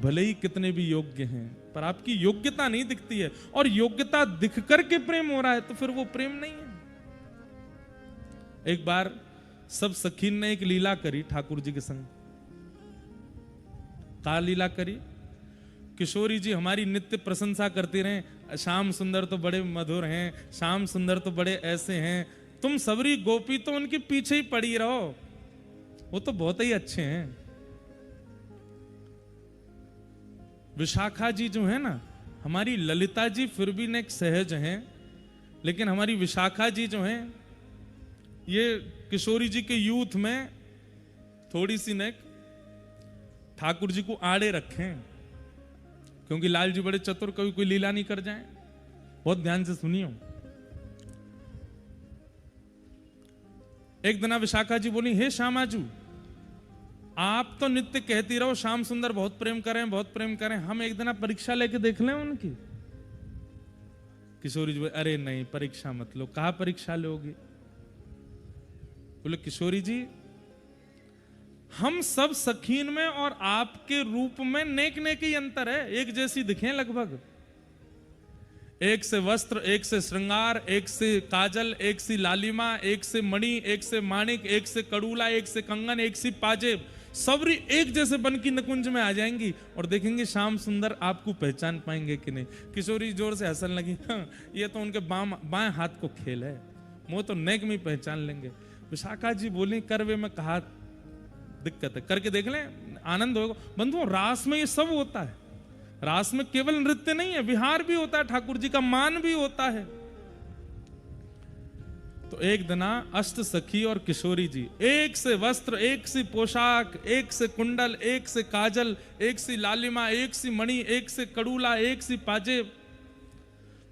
भले ही कितने भी योग्य हैं, पर आपकी योग्यता नहीं दिखती है, और योग्यता दिख करके प्रेम हो रहा है तो फिर वो प्रेम नहीं है। एक बार सब सखीन ने एक लीला करी ठाकुर जी के संग। का लीला करी? किशोरी जी हमारी नित्य प्रशंसा करते रहे, श्याम सुंदर तो बड़े मधुर हैं, श्याम सुंदर तो बड़े ऐसे हैं, तुम सबरी गोपी तो उनके पीछे ही पड़ी रहो, वो तो बहुत ही अच्छे हैं। विशाखा जी जो है ना, हमारी ललिता जी फिर भी नेक सहज हैं, लेकिन हमारी विशाखा जी जो हैं, ये किशोरी जी के यूथ में थोड़ी सी नेक ठाकुर जी को आड़े रखें, क्योंकि लाल जी बड़े चतुर, कभी कोई लीला नहीं कर जाए। बहुत ध्यान से सुनियो। एक दिन विशाखा जी बोली, हे श्यामाजू, आप तो नित्य कहती रहो श्याम सुंदर बहुत प्रेम करें, बहुत प्रेम करें, हम एक दिन परीक्षा लेके देख लें उनकी। किशोरी जी बोले, अरे नहीं परीक्षा मत लो। कहा परीक्षा लोगे? बोले किशोरी जी, हम सब सखीन में और आपके रूप में नेक नेक ही अंतर है, एक जैसी दिखें लगभग। एक से वस्त्र, एक से श्रृंगार, एक से काजल, एक से लालिमा, एक से मणि, एक से माणिक, एक से कड़ूला, एक से कंगन, एक से पाजेब, सबरी एक जैसे बन की निकुंज में आ जाएंगी और देखेंगे श्याम सुंदर आपको पहचान पाएंगे कि नहीं। किशोरी जोर से हंसने लगी, हाँ, ये तो उनके बाएं हाथ को खेल है, वो तो नेक में पहचान लेंगे। विशाखा जी बोली, करवे में कहा दिक्कत है, करके देख लें, आनंद होगा। बंधुओं, रास में ये सब होता है। रास में केवल नृत्य नहीं है, विहार भी होता है, ठाकुर जी का मान भी होता है। तो एक दिना अष्ट सखी और किशोरी जी, एक से वस्त्र, एक से पोशाक, एक से कुंडल, एक से काजल, एक से लालिमा, एक से मणि, एक से कड़ूला, एक से पाजेब,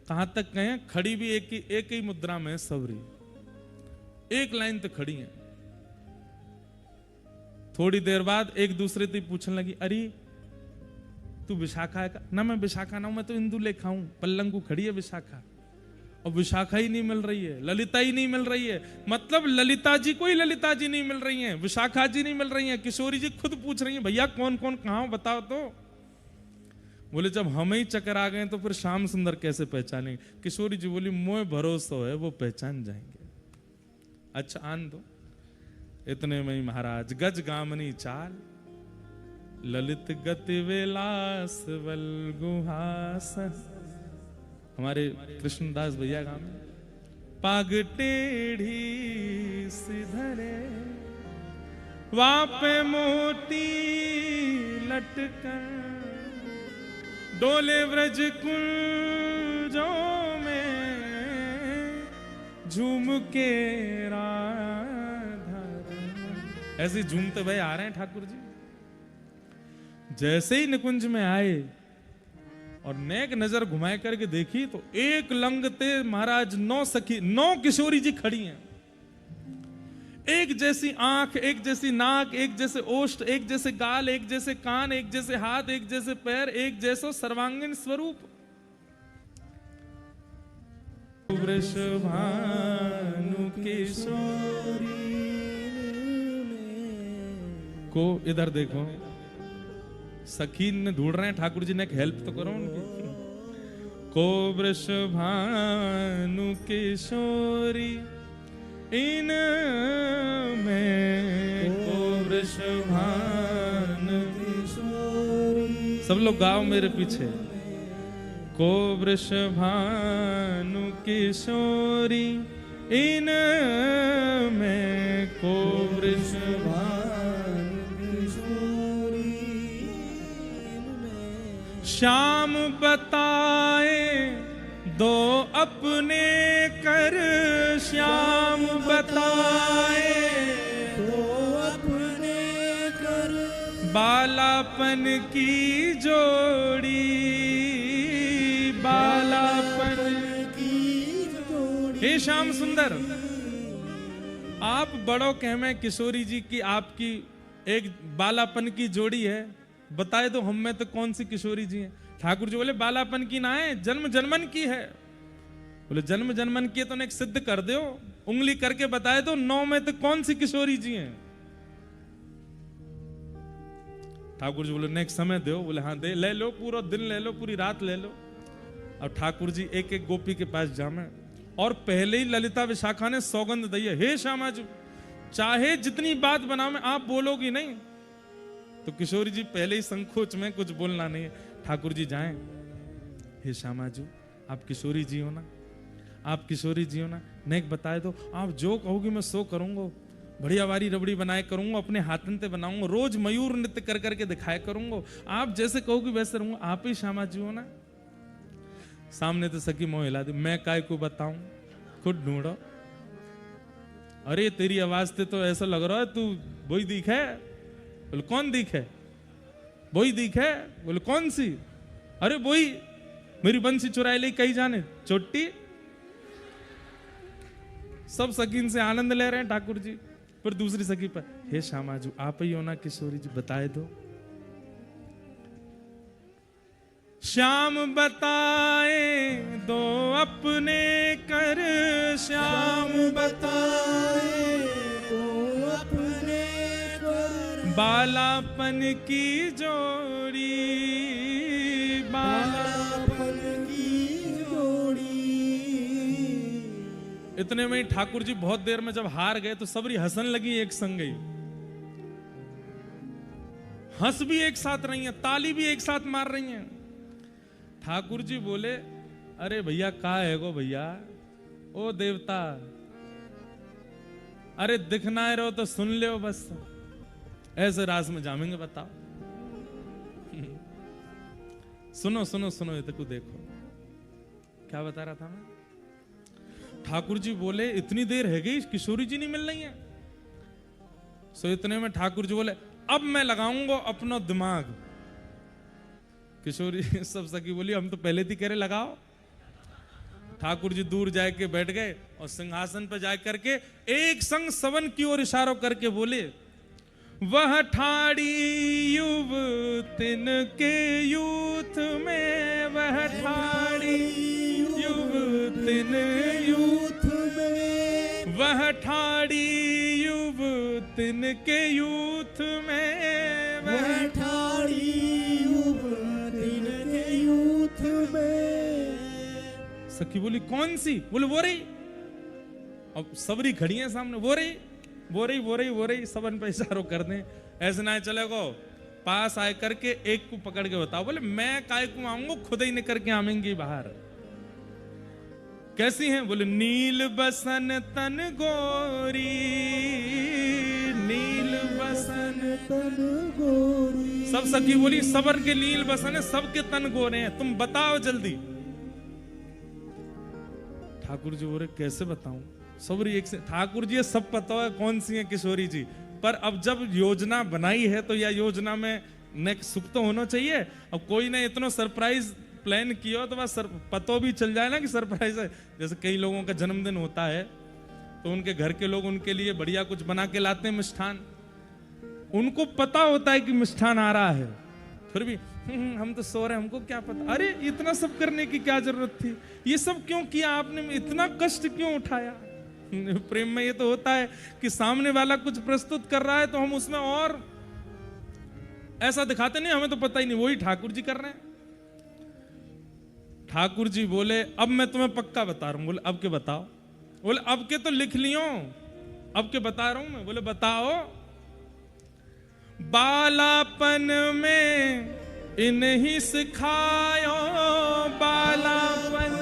कहां तक गए? खड़ी भी एक ही मुद्रा में सबरी, एक लाइन तक खड़ी है। थोड़ी देर बाद एक दूसरे से पूछने लगी, अरे तू विशाखा है का? ना मैं विशाखा ना हूं, मैं तो इंदु लेखा हूं, पल्लंगू खड़ी है विशाखा। और विशाखा ही नहीं मिल रही है, ललिता ही नहीं मिल रही है, मतलब ललिता जी को ही ललिता जी नहीं मिल रही हैं, विशाखा जी नहीं मिल रही हैं। किशोरी जी खुद पूछ रही हैं, भैया कौन कौन कहां हो बताओ तो। बोले जब हम ही चक्कर आ गए तो फिर श्याम सुंदर कैसे पहचानेंगे? किशोरी जी बोली, मोह भरोसा है वो पहचान जाएंगे। अच्छा आन दो। इतने में ही महाराज गज गामनी चाल, ललित गति विलास बल गुहास, हमारे कृष्णदास भैया गाँव में, पाग टेढ़ी सिधरे वापे मोती लटकर, डोले व्रज कुंजों में झूम के राधा। ऐसे झूमते भय आ रहे हैं ठाकुर जी। जैसे ही निकुंज में आए और नेक नजर घुमाए करके देखी तो एक लंगते महाराज 9 सखी, 9 किशोरी जी खड़ी हैं, एक जैसी आंख, एक जैसी नाक, एक जैसे ओष्ठ, एक जैसे गाल, एक जैसे कान, एक जैसे हाथ, एक जैसे पैर, एक जैसा सर्वांगीण स्वरूप। वृषभानु किशोरी को इधर देखो, सखी ने ढूंढ रहे हैं ठाकुर जी ने, एक हेल्प तो करो उनकी। को वृषभानु किशोरी इन में, को वृषभानु किशोरी, सब लोग गाओ मेरे पीछे। को वृषभानु किशोरी इन में, को वृषभानु श्याम बताए दो अपने कर, श्याम बताए दो अपने कर, बालापन की जोड़ी, बालापन की जोड़ी। हे श्याम सुंदर, आप बड़ो कहमे किशोरी जी की आपकी एक बालापन की जोड़ी है, बताए तो हम में तो कौन सी किशोरी जी हैं? ठाकुर जी बोले बालापन की ना है, जन्म जन्मन की है। बोले जन्म जन्मन की है तो एक सिद्ध कर दो, उंगली करके बताए तो 9 में तो कौन सी किशोरी जी हैं? ठाकुर जी बोले नेक्स्ट समय दो। बोले हाँ दे, ले लो, पूरा दिन ले लो, पूरी रात ले लो। अब ठाकुर जी एक एक गोपी के पास जामे और पहले ही ललिता विशाखा ने सौगंध दी है, हे श्यामा जी चाहे जितनी बात बनाओ में आप बोलोगी नहीं। तो किशोरी जी पहले ही संकोच में कुछ बोलना नहीं है। ठाकुर जी जाएं, हे श्यामा जी आप किशोरी जी हो ना, आप किशोरी जी हो ना, नेक बताए दो, आप जो कहोगी मैं सो करूंगा, बढ़िया वारी रबड़ी बनाए करूंगा, अपने हाथन से बनाऊंगा, रोज मयूर नृत्य कर करके दिखाया करूंगा, आप जैसे कहोगी वैसे रहूंगा। आप ही श्यामा जी हो ना। सामने तो सखी मोह हिला दी, मैं काय को बताऊं, खुद ढूंढो। अरे तेरी आवाज से तो ऐसा लग रहा है तू वही दिखे। बोले कौन दिखे? वही दिखे। बोले कौन सी? अरे वही, मेरी बंसी चुराई ली कहीं जाने चोटी। सब सखीन से आनंद ले रहे हैं ठाकुर जी। पर दूसरी सखी पर, हे श्यामा जी आप ही हो ना किशोरी जी, बताए दो। श्याम बताए दो अपने कर, श्याम बताए दो अपने कर, बालापन की जोड़ी, बालापन की जोड़ी। इतने में ठाकुर जी बहुत देर में जब हार गए तो सबरी हंसन लगी एक संग ही। हंस भी एक साथ रही हैं, ताली भी एक साथ मार रही हैं। ठाकुर जी बोले अरे भैया का है गो भैया, ओ देवता, अरे दिखना है रहो तो सुन लो बस, ऐसे रास में जामेंगे बताओ। सुनो सुनो सुनो ये तक देखो क्या बता रहा था मैं। ठाकुर जी बोले इतनी देर है गई किशोरी जी नहीं मिल रही है। सो इतने में ठाकुर जी बोले अब मैं लगाऊंगा अपना दिमाग। किशोरी सब सखी बोली हम तो पहले थी कह रहे लगाओ। ठाकुर जी दूर जाके बैठ गए और सिंहासन पर जा करके एक संग सवन की ओर इशारों करके बोले, वह ठाड़ी युवतिन के यूथ में, वह ठाड़ी युवतिन यूथ में, वह ठाड़ी युवतिन के यूथ में, वह ठाड़ी युवतिन के यूथ में। सखी बोली कौन सी? बोले वो रही। अब सबरी खड़ी है सामने, वो रही वो रही वो रही वो रही, सबन पे इशारों कर दें। ऐसे ना चले गो, पास आए करके एक को पकड़ के बताओ। बोले मैं काय को आऊंगा, खुद ही निकल के आवेंगी बाहर। कैसी हैं? बोले नील बसन तन गोरी, नील बसन तन गोरी। सब सखी बोली सबर के नील बसन है, सबके तन गोरे हैं, तुम बताओ जल्दी। ठाकुर जी बोले कैसे बताऊं? सबरी एक से, ठाकुर जी ये सब पता है कौन सी है किशोरी जी, पर अब जब योजना बनाई है तो यह योजना में नेक्स्ट सुख तो होना चाहिए। अब कोई ने इतना सरप्राइज प्लान किया तो बस पतो भी चल जाए ना कि सरप्राइज है। जैसे कई लोगों का जन्मदिन होता है तो उनके घर के लोग उनके लिए बढ़िया कुछ बना के लाते हैं मिष्ठान, उनको पता होता है कि मिष्ठान आ रहा है, फिर भी हम तो सो रहे हैं, हमको क्या पता। अरे इतना सब करने की क्या जरूरत थी? ये सब क्यों किया आपने? इतना कष्ट क्यों उठाया? प्रेम में ये तो होता है कि सामने वाला कुछ प्रस्तुत कर रहा है तो हम उसमें और ऐसा दिखाते नहीं, हमें तो पता ही नहीं, वही ठाकुर जी कर रहे हैं। ठाकुर जी बोले अब मैं तुम्हें पक्का बता रहा हूं। बोले अब के बताओ। बोले अब के तो लिख लियो, अब के बता रहा हूं मैं। बोले बताओ। बालापन में इन्हीं सिखायो, बालापन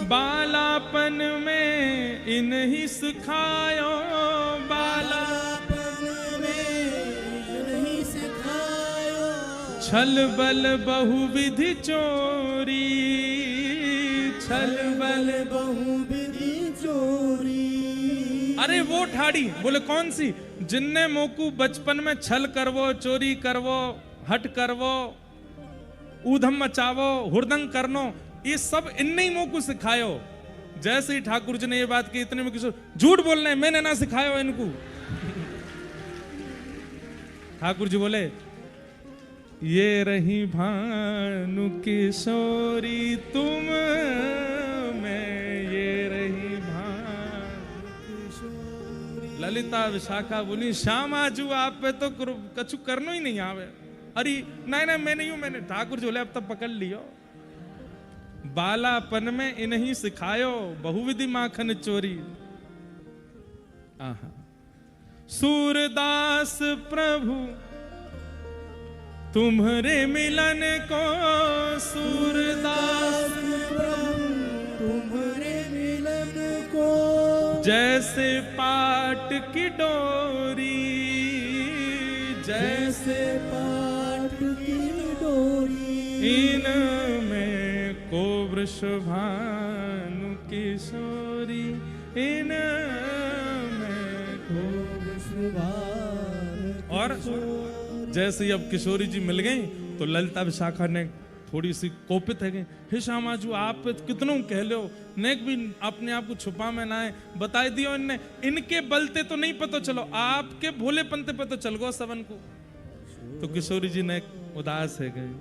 बालापन में इन्हीं सिखायो, बालापन में इन्हीं सिखायो, छल बल बहुविधि चोरी, छल बल बहुविधि चोरी। अरे वो ठाड़ी। बोले कौन सी? जिनने मोकू बचपन में छल करवो, चोरी करवो, हट करवो, ऊधम मचावो, हुरदंग करनो, ये सब इन्ने ही मुंह को सिखायो। जैसे ही ठाकुर जी ने ये बात की इतने में किशोर झूठ बोलना है, मैंने ना सिखायो इनको। ठाकुर जी बोले ये रही भानु किशोरी तुम में, ये रही भानु किशोरी। ललिता विशाखा बोली श्याम आजू आप पे तो कछु करनो ही नहीं आवे। अरे नहीं मैं नहीं हूं, मैंने ठाकुर जो बोले अब तब पकड़ लियो। बालापन में इन्हीं सिखायो बहुविधि माखन चोरी। आहा सूरदास प्रभु तुम्हारे मिलन को, सूरदास प्रभु तुम्हारे मिलन को, जैसे पाट की डोरी, जैसे पाट की डोरी, इनमें को वृषभानु किशोरी, इनमें को वृषभानु। और जैसे ही अब किशोरी जी मिल गई तो ललिता विशाखा ने थोड़ी सी कोपित है गई, हे श्यामाजू आप कितनों कह लो, नेक भी अपने आप को छुपा में ना है, बता दियो इनने, इनके बलते तो नहीं पता चलो, आपके भोले पंते पता चल गो सबन को। तो किशोरी जी ने उदास है गई।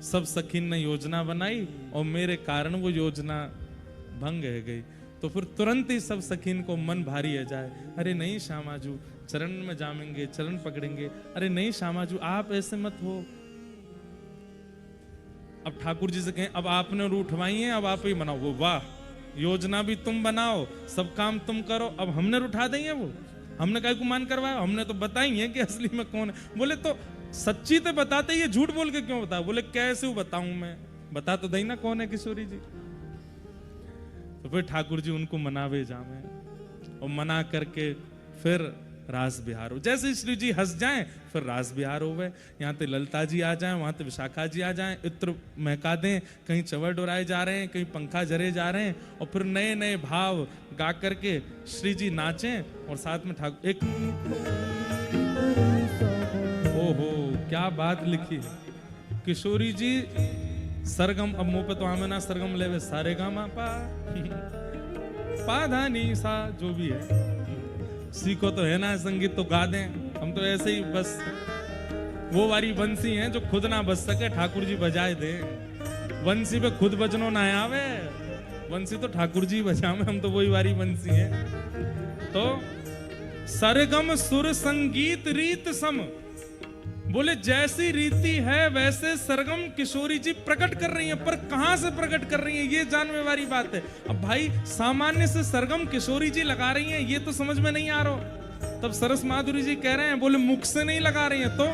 सब सखीन ने योजना बनाई और मेरे कारण वो योजना भंग है गई। तो फिर तुरंत ही सब सखीन को मन भारी है जाए, अरे नहीं श्यामाजू चरण में जामेंगे, चरण पकड़ेंगे, अरे नहीं श्यामाजू आप ऐसे मत हो। अब ठाकुर जी से कहें अब आपने उठवाई है, अब आप ही बनाओ। वो वाह, योजना भी तुम बनाओ, सब काम तुम करो, अब हमने उठा देंगे, वो हमने काय को मान करवाया, हमने तो बताई है कि असली में कौन है। बोले तो सच्ची तो बताते, ये झूठ बोल के क्यों बताओ? बोले कैसे बताऊं मैं, बता तो दई ना कौन है किशोरी जी। तो फिर ठाकुर जी उनको मनावे जावे और मना करके फिर रास बिहार हो। जैसे श्री जी हंस जाएं फिर रास बिहार हो गए। यहाँ पे ललिता जी आ जाएं, वहां पे विशाखा जी आ जाएं, इत्र महका दें, कहीं चवर डोराए जा रहे हैं, कहीं पंखा जरे जा रहे हैं, और फिर नए नए भाव गा करके श्री जी नाचें और साथ में ठाकुर एक ओहो क्या बात लिखी है किशोरी जी। सरगम अब मुंह पे तो आमे ना सरगम लेवे, सारे गा मा पा पा धा नी सा जो भी है, सीखो तो है ना संगीत तो गा दें। हम तो ऐसे ही बस वो वाली बंसी है जो खुद ना बज सके, ठाकुर जी बजाए दे। बंसी पे खुद बजनो ना आवे, बंसी तो ठाकुर जी बजावे, हम तो वही वाली बंसी है। तो सरगम सुर संगीत रीत सम, बोले जैसी रीति है वैसे सरगम किशोरी जी प्रकट कर रही हैं, पर कहां से प्रकट कर रही हैं ये जानने वाली बात है। अब भाई सामान्य से सरगम किशोरी जी लगा रही हैं ये तो समझ में नहीं आ रहा। तब सरस माधुरी जी कह रहे हैं, बोले मुख से नहीं लगा रही हैं, तो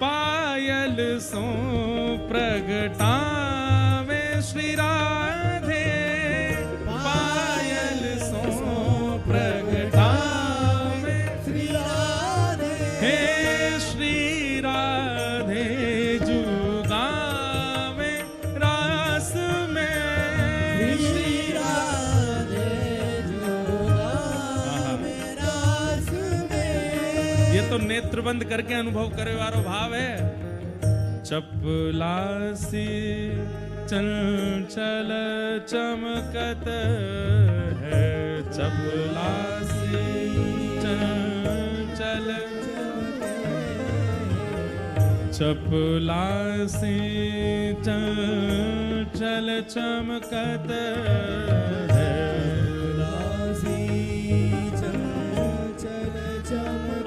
पायल सो प्रगटावे श्री राधे, पायल सो प्रगटावे श्री राधे, हे श्री राधे जुगावे रास में, श्री राधे जुगावे रास में। ये तो नेत्र बंद करके अनुभव करे वाला भाव है। चपलासी चंचल चमकत है, चपलासी चंचल चपलासी चंचल चमकत है,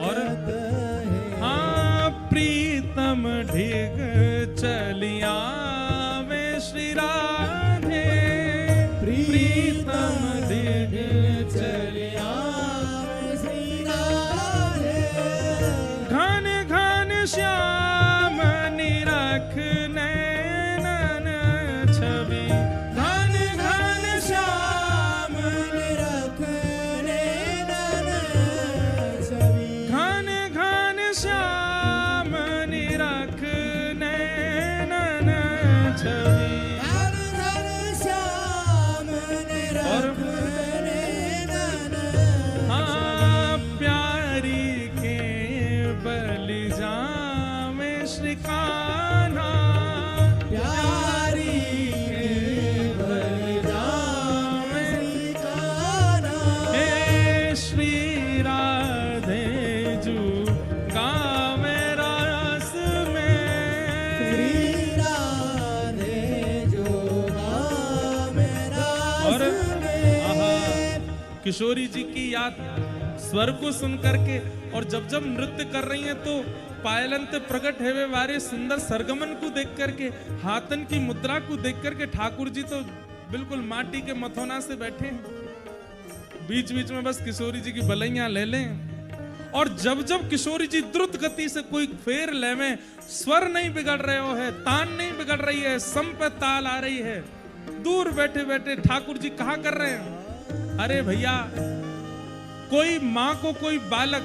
और हाँ प्रीतम ढिग चलिया वे श्री राधे, प्रीतम ढिग चलिया श्री राधे, घन घन श्याम निरख नैनन छवि, घन घन श्याम निरख नैनन छवि, घन घन श्याम निरख नैनन छवि। घन घन श्याम निरख नैनन हाँ प्यारी के बलि जावे श्री कान्हा, प्यारी के बलि जावे श्री कान्हा, हे श्री राधे जू गावे रास में, श्री राधे जोगा मेरा और में। आहा किशोरी जी की याद स्वर को सुन करके, और जब जब नृत्य कर रही हैं तो पायलंत प्रकट हेवे वारे सुंदर सरगमन को देख करके, हाथन की मुद्रा को देख करके ठाकुर जी तो बिल्कुल माटी के मथोना से बैठे हैं। बीच बीच में बस किशोरी जी की बलैया ले लें, और जब जब किशोरी जी द्रुत गति से कोई फेर ले में, स्वर नहीं बिगड़ रहे हो है, तान नहीं बिगड़ रही है, सम पे ताल आ रही है, दूर बैठे बैठे ठाकुर जी कहा कर रहे हैं, अरे भैया कोई माँ को कोई बालक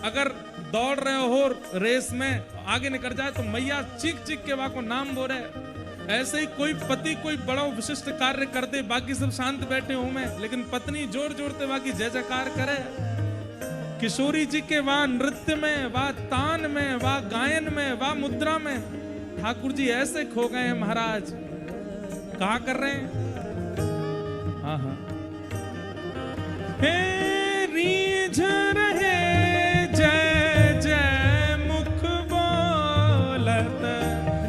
अगर दौड़ रहे हो रेस में आगे निकल जाए तो मैया चीख चीख के वहां को नाम बोले, ऐसे ही कोई पति कोई बड़ा विशिष्ट कार्य कर दे, बाकी सब शांत बैठे हो में, लेकिन पत्नी जोर जोर से बाकी जय जयकार करे। किशोरी जी के वहां नृत्य में, वहां तान में, वहां गायन में, वहां मुद्रा में ठाकुर जी ऐसे खो गए हैं महाराज। कहा कर रहे हैं, हाँ हाँ, हे रीझ रहे जय जय मुख बोलत,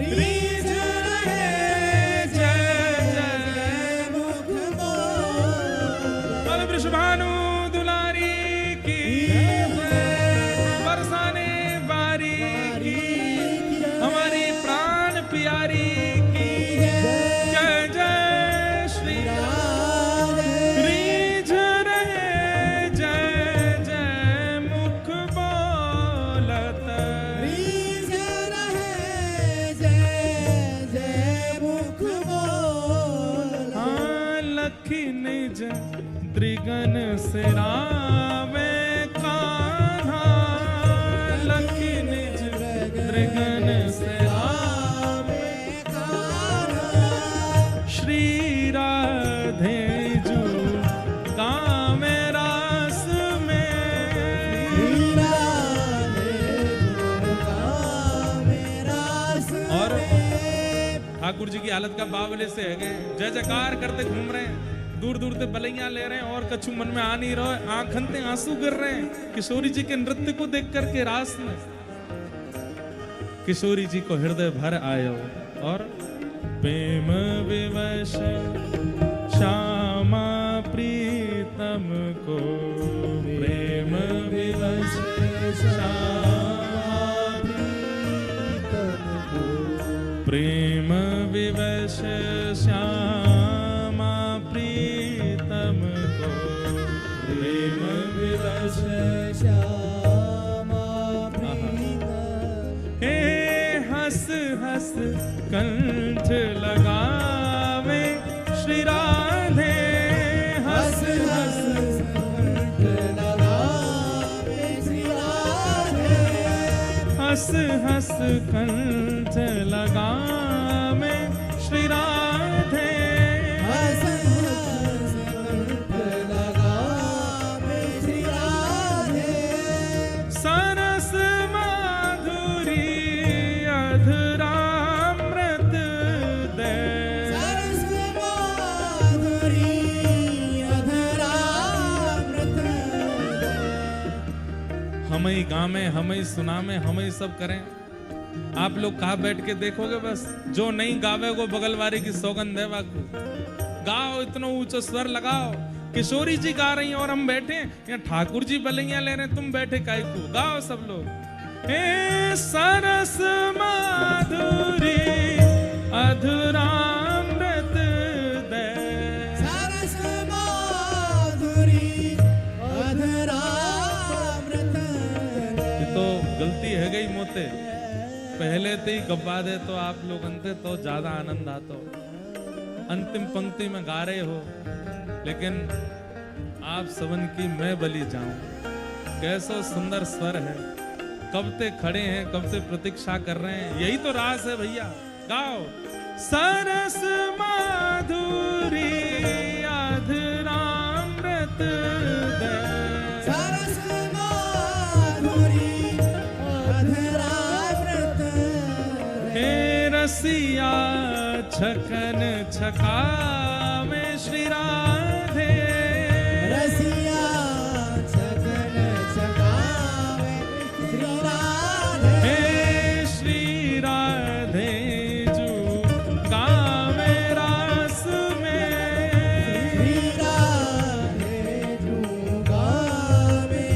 रीझ रहे जय जय मुख बोलत। बोल वृषभानु दुलारी की बरसाने बारी की, हमारी प्राण प्यारी की जय जय श्री राम। रीझ रहे जय जय मुख बोलत, रीझ रहे जय जय मुख बोलत। हाँ लखी निज द्रिगन सिरावे कान्हा, लखी निज द्रिगन सिरावे श्री राधे जू गावे रास में। और ठाकुर जी की हालत का बावले से है गए, जय जयकार करते घूम रहे हैं, दूर दूर से बलैया ले रहे हैं, और कछु मन में आ नहीं रहा है, आंखन से आंसू गिर रहे हैं किशोरी जी के नृत्य को देख करके रास में। किशोरी जी को हृदय भर आयो, और प्रेम विवश श्यामा प्रीतम को, प्रेम विवश श्यामा प्रीतम को, प्रेम विवश श्यामा प्रीतम को, प्रेम विवश श्यामा प्रीतम। हे हंस हंस कंठ लगावे श्री राधे, हंस हंस कंठ लगावे श्री राधे। हंस हंस कंठ लगावे श्री राधे, हंस हंस कंठ लगावे श्री राधे। सरस माधुरी अधरामृत दे, सरस माधुरी अधरामृत दे। हम ही गावे, हम ही सुनावे, हम ही सब करें। आप लोग कहा बैठ के देखोगे, बस जो नहीं गावे वो बगलवारी की सौगंध है। वाकू गाओ, इतना ऊंचा स्वर लगाओ। किशोरी जी गा रही हैं और हम बैठे या ठाकुर जी बलैया ले रहे हैं, तुम बैठे काहे को। गाओ सब लोग, हे सरस माधुरी अधरामृत दे, सरस माधुरी अधरामृत दे। ये तो गलती है गई मोते, पहले ते ही गब्बा दे तो आप लोग अंते तो ज्यादा आनंद आता हो। अंतिम पंक्ति में गा रहे हो, लेकिन आप सबन की मैं बलि जाऊं। कैसा सुंदर स्वर है, कब ते खड़े हैं, कब ते प्रतीक्षा कर रहे हैं। यही तो रास है भैया। गाओ, सरस माधुरी अधरामृत दे, सरस माधुरी अधरामृत दे। हे रसिया छकन छकावे श्री राधे, रसिया छगन छकावे श्री राधे। हे श्री राधे जू गावे रास में, श्री राधे जू गावे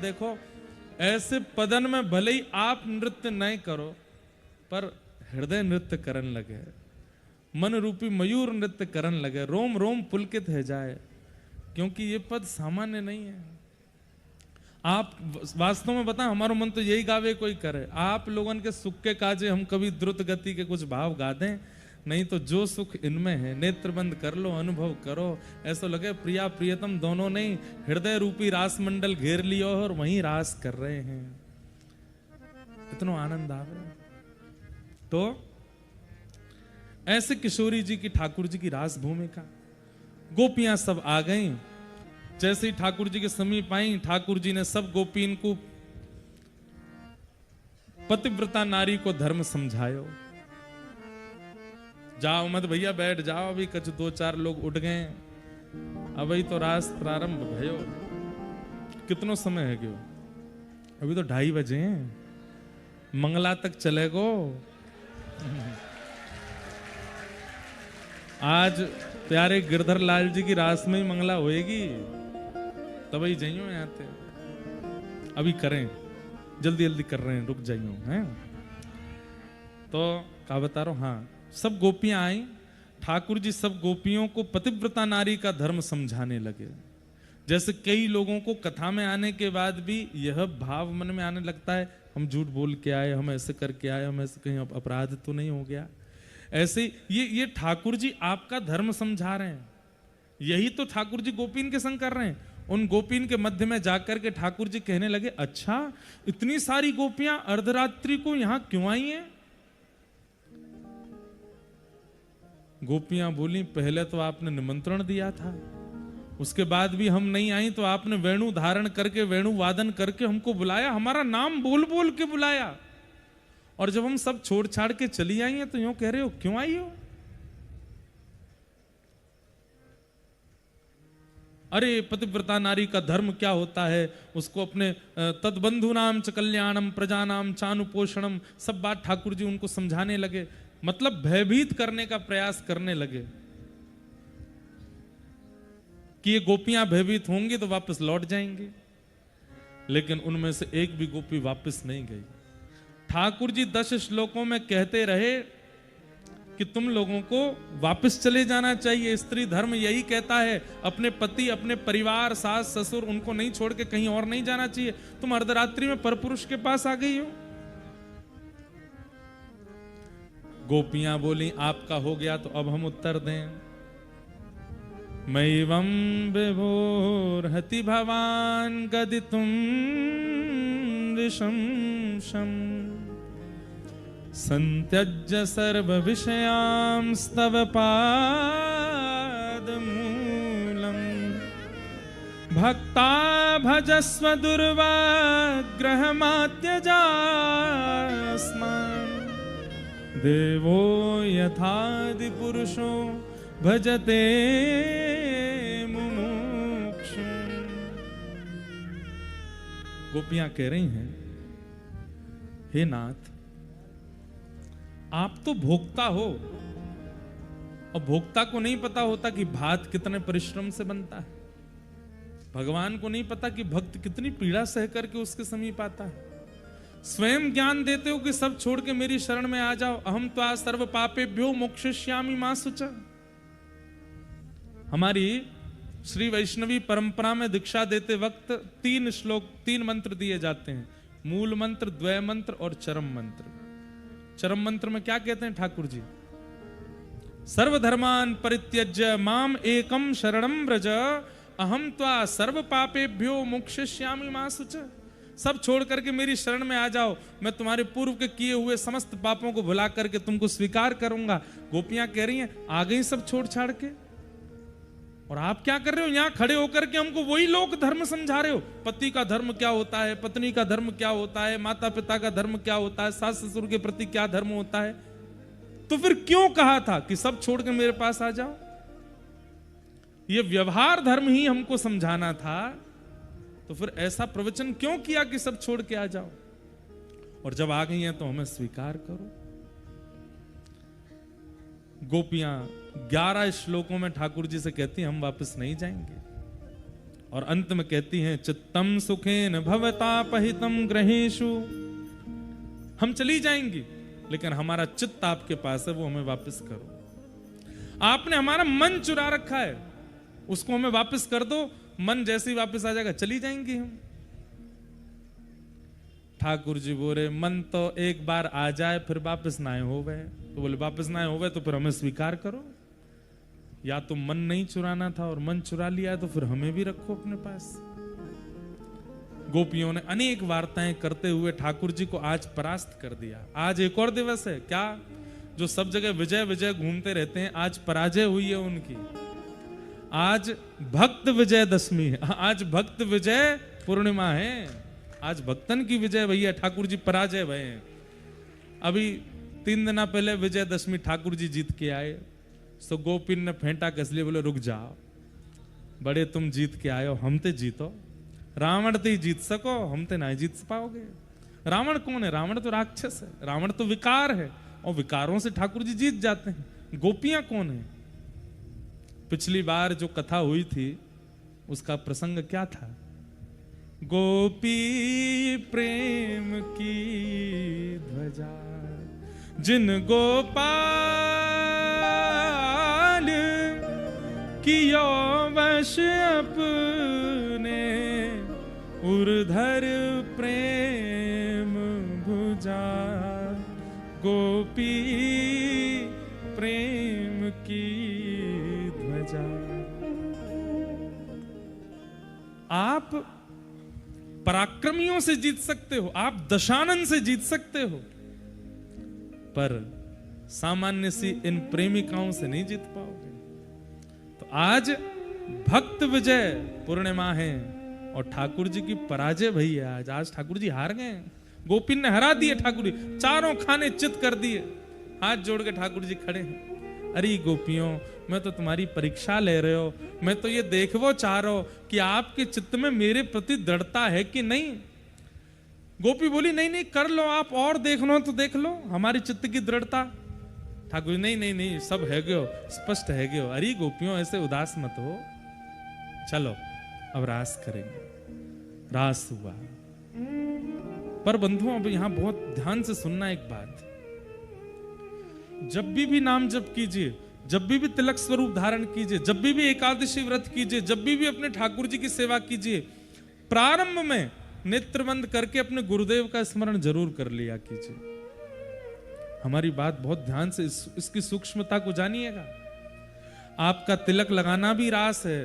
देखो, ऐसे पदन में भले ही आप नृत्य नहीं करो, पर हृदय नृत्य करन लगे, मन रूपी मयूर नृत्य करन लगे, रोम रोम पुलकित है जाए, क्योंकि ये पद सामान्य नहीं है। आप वास्तव में बताएं, हमारा मन तो यही गावे कोई करे, आप लोगन के सुख के काजे हम कभी द्रुत गति के कुछ भाव गा दें, नहीं तो जो सुख इनमें है नेत्र बंद कर लो, अनुभव करो, ऐसा लगे प्रिया प्रियतम दोनों नहीं हृदय रूपी रास मंडल घेर लियो और वहीं रास कर रहे हैं, इतना आनंद आवे। तो ऐसे किशोरी जी की, ठाकुर जी की रास भूमिका, गोपियां सब आ गईं। जैसे ही ठाकुर जी के समीप आई, ठाकुर जी ने सब गोपीन को, पतिव्रता नारी को धर्म समझायो। जाओ मत भैया, बैठ जाओ, अभी कुछ 2-4 लोग उठ गए, अभी तो रास प्रारंभ भयो। कितनो समय है क्यों? अभी तो 2:30 बजे हैं, मंगला तक चलेगो। आज प्यारे गिरधर लाल जी की रास में ही मंगला होएगी, तभी जाइयो यहाँ पे, अभी करें, जल्दी जल्दी कर रहे हैं, रुक जाइयो हैं। तो क्या बता रहा हूं, हाँ, सब गोपियां आई, ठाकुर जी सब गोपियों को पतिव्रता नारी का धर्म समझाने लगे। जैसे कई लोगों को कथा में आने के बाद भी यह भाव मन में आने लगता है, हम झूठ बोल के आए, हम ऐसे करके आए, हम ऐसे कहीं अपराध तो नहीं हो गया। ऐसे ये ठाकुर जी आपका धर्म समझा रहे हैं, यही तो ठाकुर जी गोपीन के संग कर रहे हैं। उन गोपीन के मध्य में जाकर के ठाकुर जी कहने लगे, अच्छा इतनी सारी गोपियां अर्धरात्रि को यहां क्यों आई हैं? गोपियां बोली, पहले तो आपने निमंत्रण दिया था, उसके बाद भी हम नहीं आई तो आपने वेणु धारण करके, वेणु वादन करके हमको बुलाया, हमारा नाम बोल बोल के बुलाया, और जब हम सब छोड़ छाड़ के चली आई हैं तो यूं कह रहे हो क्यों आई हो? अरे पतिव्रता नारी का धर्म क्या होता है, उसको अपने तदबंधु नाम च कल्याणम प्रजा नाम चानुपोषणम, सब बात ठाकुर जी उनको समझाने लगे, मतलब भयभीत करने का प्रयास करने लगे कि ये गोपियां भयभीत होंगी तो वापस लौट जाएंगे। लेकिन उनमें से एक भी गोपी वापस नहीं गई। ठाकुर जी 10 श्लोकों में कहते रहे कि तुम लोगों को वापस चले जाना चाहिए, स्त्री धर्म यही कहता है, अपने पति, अपने परिवार, सास ससुर, उनको नहीं छोड़ के कहीं और नहीं जाना चाहिए। तुम अर्धरात्रि में परपुरुष के पास आ गई हो। गोपियां बोली, आपका हो गया तो अब हम उत्तर दें। मैवं विभोर्हति भवान गदितुम विशंशम संत्यज्य सर्व विषयांस्तव पादमूलम् भक्ता भजस्व दुर्वाग्रहमात्यजास्मान् देवो यथादि पुरुषो भजते मुमुक्षु। गोपियां कह रही हैं, हे नाथ, आप तो भोक्ता हो, और भोक्ता को नहीं पता होता कि भात कितने परिश्रम से बनता है। भगवान को नहीं पता कि भक्त कितनी पीड़ा सह करके उसके समीप आता है। स्वयं ज्ञान देते हो कि सब छोड़ के मेरी शरण में आ जाओ, अहम त्वा सर्व पापेभ्यो मोक्षयिष्यामि मा शुचा। हमारी श्री वैष्णवी परंपरा में दीक्षा देते वक्त 3 श्लोक, 3 मंत्र दिए जाते हैं, मूल मंत्र, द्वय मंत्र और चरम मंत्र। चरम मंत्र में क्या कहते हैं ठाकुर जी? सर्वधर्मान परित्यज्य माम एकम शरणम व्रज अहम त्वा सर्व पापेभ्यो मोक्षयिष्यामि मा शुचा। सब छोड़ करके मेरी शरण में आ जाओ, मैं तुम्हारे पूर्व के किए हुए समस्त पापों को भुला करके तुमको स्वीकार करूंगा। गोपियां कह रही हैं, आ गई सब छोड़ छाड़ के, और आप क्या कर रहे हो यहां खड़े होकर के हमको वही लोक धर्म समझा रहे हो। पति का धर्म क्या होता है, पत्नी का धर्म क्या होता है, माता पिता का धर्म क्या होता है, सास ससुर के प्रति क्या धर्म होता है। तो फिर क्यों कहा था कि सब छोड़ के मेरे पास आ जाओ? ये व्यवहार धर्म ही हमको समझाना था, तो फिर ऐसा प्रवचन क्यों किया कि सब छोड़ के आ जाओ? और जब आ गई हैं तो हमें स्वीकार करो। गोपियां 11 श्लोकों में ठाकुर जी से कहती हैं, हम वापस नहीं जाएंगे। और अंत में कहती हैं चित्तम सुखेन भवतापहितम ग्रहेषु। हम चली जाएंगी लेकिन हमारा चित्त आपके पास है, वो हमें वापस करो। आपने हमारा मन चुरा रखा है, उसको हमें वापस कर दो। मन जैसे ही वापस आ जाएगा चली जाएंगी हम। ठाकुर जी बोले मन तो एक बार आ जाए फिर वापस ना हो गए। तो बोले वापस ना हो गए तो फिर हमें स्वीकार करो। या तो मन नहीं चुराना था और मन चुरा लिया है तो फिर हमें भी रखो अपने पास। गोपियों ने अनेक वार्ताएं करते हुए ठाकुर जी को आज परास्त कर दिया। आज एक और दिवस है क्या, जो सब जगह विजय विजय घूमते रहते हैं, आज पराजय हुई है उनकी। आज भक्त विजय दशमी है, आज भक्त विजय पूर्णिमा है, आज भक्तन की विजय भैया, ठाकुर जी पराजय भय हैं। अभी 3 दिन पहले विजय दशमी ठाकुर जी जीत के आए, तो गोपिन ने फेंटा कस लिए, बोले रुक जाओ, बड़े तुम जीत के आए हो, हम ते जीतो। रावण ते जीत सको, हम ते ना जीत पाओगे। रावण कौन है? रावण तो राक्षस है, रावण तो विकार है, और विकारों से ठाकुर जी जीत जाते हैं। गोपियां कौन है? पिछली बार जो कथा हुई थी उसका प्रसंग क्या था? गोपी प्रेम की ध्वजा जिन गोपाल कियो वश अपने, उर्धर प्रेम भुजा। गोपी प्रेम की ध्वजा। आप पराक्रमियों से जीत सकते हो, आप दशानन से जीत सकते हो, पर सामान्य सी इन प्रेमिकाओं से नहीं जीत पाओगे। तो आज भक्त विजय पूर्णिमा है और ठाकुर जी की पराजय भई है। आज ठाकुर जी हार गए। गोपिन ने हरा दिए ठाकुर जी, चारों खाने चित कर दिए। हाथ जोड़ के ठाकुर जी खड़े हैं। अरे गोपियों, मैं तो तुम्हारी परीक्षा ले रहे हो, मैं तो ये देखो चाह रहा हूं कि आपके चित्त में मेरे प्रति दृढ़ता है कि नहीं। गोपी बोली नहीं नहीं कर लो आप, और देख लो तो देख लो हमारी चित्त की दृढ़ता। ठाकुर जी नहीं नहीं नहीं, सब है गयो, स्पष्ट है गयो। अरे गोपियों ऐसे उदास मत हो, चलो अब रास करेंगे। रास हुआ। पर बंधुओं अब यहां बहुत ध्यान से सुनना एक बात। जब भी नाम जप कीजिए, जब भी तिलक स्वरूप धारण कीजिए, जब भी एकादशी व्रत कीजिए, जब भी अपने ठाकुर जी की सेवा कीजिए, प्रारंभ में नेत्र बंद करके अपने गुरुदेव का स्मरण जरूर कर लिया कीजिए। हमारी बात बहुत ध्यान से इसकी सूक्ष्मता को जानिएगा। आपका तिलक लगाना भी रास है,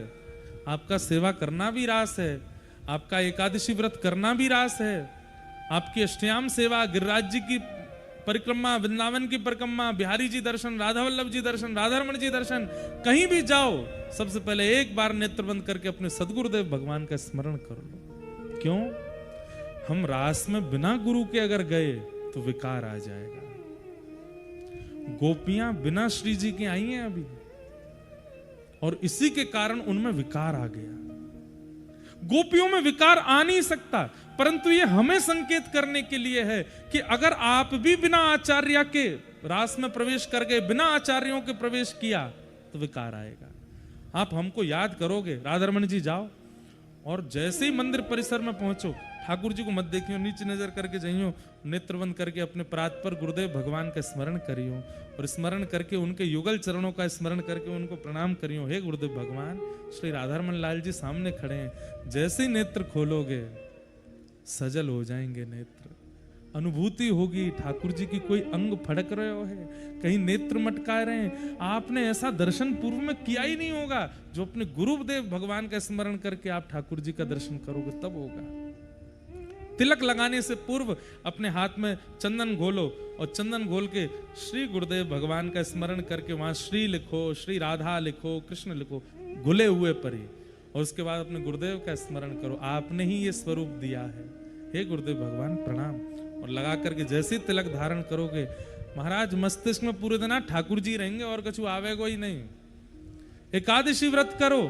आपका सेवा करना भी रास है, आपका एकादशी व्रत करना भी रास है, आपकी अष्टयाम सेवा, गिरिराज जी की परिक्रमा, वृंदावन की परिक्रमा, बिहारी जी दर्शन, राधा वल्लभ जी दर्शन, राधारमण जी दर्शन, कहीं भी जाओ सबसे पहले एक बार नेत्र बंद करके अपने सदगुरुदेव भगवान का स्मरण कर लो। क्यों? हम रास में बिना गुरु के अगर गए तो विकार आ जाएगा। गोपियां बिना श्री जी के आई हैं अभी, और इसी के कारण उनमें विकार आ गया। गोपियों में विकार आ नहीं सकता, परंतु ये हमें संकेत करने के लिए है कि अगर आप भी बिना आचार्य के रास में प्रवेश कर गए, बिना आचार्यों के प्रवेश किया, तो विकार आएगा। आप हमको याद करोगे, राधारमण जी जाओ, और जैसे ही मंदिर परिसर में पहुंचो, ठाकुर जी को मत देखियो, नीचे नजर करके जाइयो, नेत्र बंद करके अपने प्रात पर गुरुदेव भगवान का स्मरण करियो, और स्मरण करके उनके युगल चरणों का स्मरण करके उनको प्रणाम करियो। हे गुरुदेव भगवान, श्री राधारमण लाल जी सामने खड़े हैं। जैसे ही नेत्र खोलोगे सजल हो जाएंगे नेत्र, अनुभूति होगी ठाकुर जी की कोई अंग फड़क रहे हो है, कहीं नेत्र मटका रहे हैं। आपने ऐसा दर्शन पूर्व में किया ही नहीं होगा। जो अपने गुरुदेव भगवान का स्मरण करके आप ठाकुर जी का दर्शन करोगे तब होगा। तिलक लगाने से पूर्व अपने हाथ में चंदन घोलो, और चंदन घोल के श्री गुरुदेव भगवान का स्मरण करके वहां श्री लिखो, श्री राधा लिखो, कृष्ण लिखो, घुले हुए पर ही, और उसके बाद अपने गुरुदेव का स्मरण करो। आपने ही ये स्वरूप दिया है, हे गुरुदेव भगवान प्रणाम। और लगा करके जैसे तिलक धारण करोगे, महाराज मस्तिष्क में पूरे दिन ठाकुर जी रहेंगे और कछु आवेगो ही नहीं। एकादशी व्रत करो,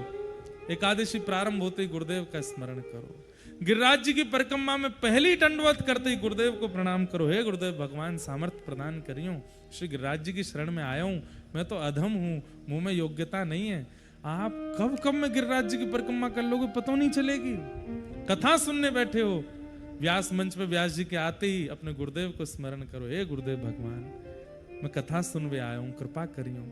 एकादशी प्रारंभ होते ही गुरुदेव का स्मरण करो। गिरिराज जी की परिक्रमा में पहली दंडवत करते ही गुरुदेव को प्रणाम करो। हे गुरुदेव भगवान सामर्थ्य प्रदान करियो, श्री गिरिराज जी की शरण में आया हूं, मैं तो अधम हूं, मुंह में योग्यता नहीं है, आप कब कब में गिरिराज जी की परिक्रमा कर लोगे पता नहीं चलेगी। कथा सुनने बैठे हो, व्यास मंच पे व्यास जी के आते ही अपने गुरुदेव को स्मरण करो, हे गुरुदेव भगवान मैं कथा सुनवे आया हूं, कृपा करियो।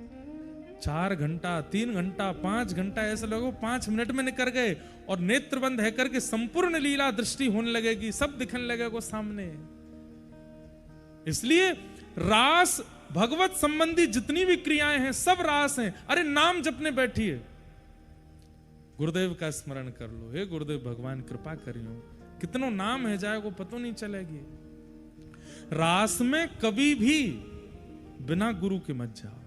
4 घंटा 3 घंटा 5 घंटा ऐसे लोगों 5 मिनट में निकल गए और नेत्र बंद है करके संपूर्ण लीला दृष्टि होने लगेगी, सब दिखने लगेगा सामने। इसलिए रास भगवत संबंधी जितनी भी क्रियाएं हैं सब रास हैं। अरे नाम जपने बैठिए, गुरुदेव का स्मरण कर लो, हे गुरुदेव भगवान कृपा करियो। कितनों नाम है जाए को पता नहीं चलेगी। रास में कभी भी बिना गुरु के मत जाओ।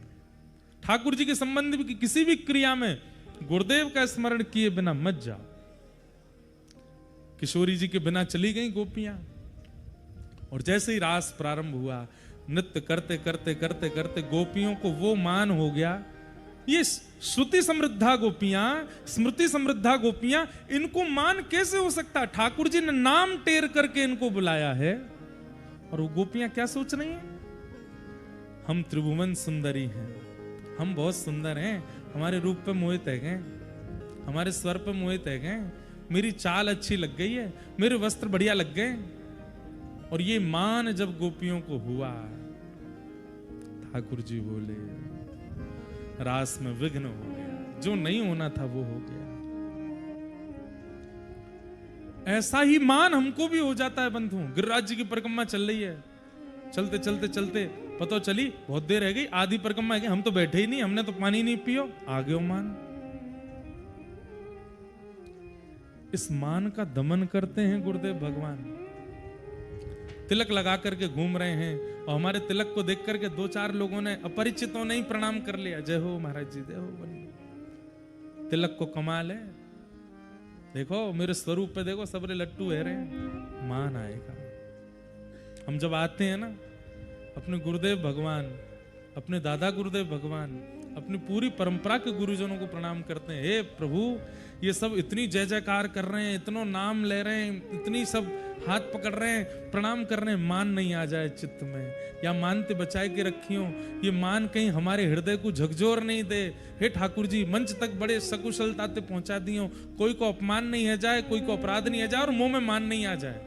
ठाकुर जी के संबंध की किसी भी क्रिया में गुरुदेव का स्मरण किए बिना मत जाओ। किशोरी जी के बिना चली गई गोपियां, और जैसे ही रास प्रारंभ हुआ, नृत्य करते करते करते करते गोपियों को वो मान हो गया। ये श्रुति समृद्धा गोपियां, स्मृति समृद्धा गोपियां, इनको मान कैसे हो सकता? ठाकुर जी ने नाम टेर करके इनको बुलाया है। और वो गोपियां क्या सोच रही हैं? हम त्रिभुवन सुंदरी हैं, हम बहुत सुंदर हैं, हमारे रूप पे मोहित है गए, हमारे स्वर पे मोहित है गए, मेरी चाल अच्छी लग गई है, मेरे वस्त्र बढ़िया लग गए। और ये मान जब गोपियों को हुआ, ठाकुर जी बोले रास में विघ्न हो गया, जो नहीं होना था वो हो गया। ऐसा ही मान हमको भी हो जाता है बंधु। गिरिराज जी की परिक्रमा चल रही है, चलते चलते चलते पता चली बहुत देर रह गई, आधी परिक्रमा है, हम तो बैठे ही नहीं, हमने तो पानी नहीं पियो, आ गयो मान। इस मान का दमन करते हैं गुरुदेव भगवान। तिलक लगा करके घूम रहे हैं और हमारे तिलक को देख करके 2-4 लोगों ने, अपरिचितों ने ही प्रणाम कर लिया, जय हो महाराज जी, जय हो। तिलक को कमाल है, देखो मेरे स्वरूप पे देखो, सबरे लट्टू है रहे। मान आएगा। हम जब आते हैं ना, अपने गुरुदेव भगवान, अपने दादा गुरुदेव भगवान, अपनी पूरी परंपरा के गुरुजनों को प्रणाम करते हैं। हे प्रभु, ये सब इतनी जय जयकार कर रहे हैं, इतनो नाम ले रहे हैं, इतनी सब हाथ पकड़ रहे हैं, प्रणाम कर रहे हैं, मान नहीं आ जाए चित्त में, या मानते बचाए के रखियो, ये मान कहीं हमारे हृदय को झकझोर नहीं दे। हे ठाकुर जी, मंच तक बड़े सकुशलता से पहुंचा दियो, कोई को अपमान नहीं है जाए, कोई को अपराध नहीं है जाए, और मुंह में मान नहीं आ जाए।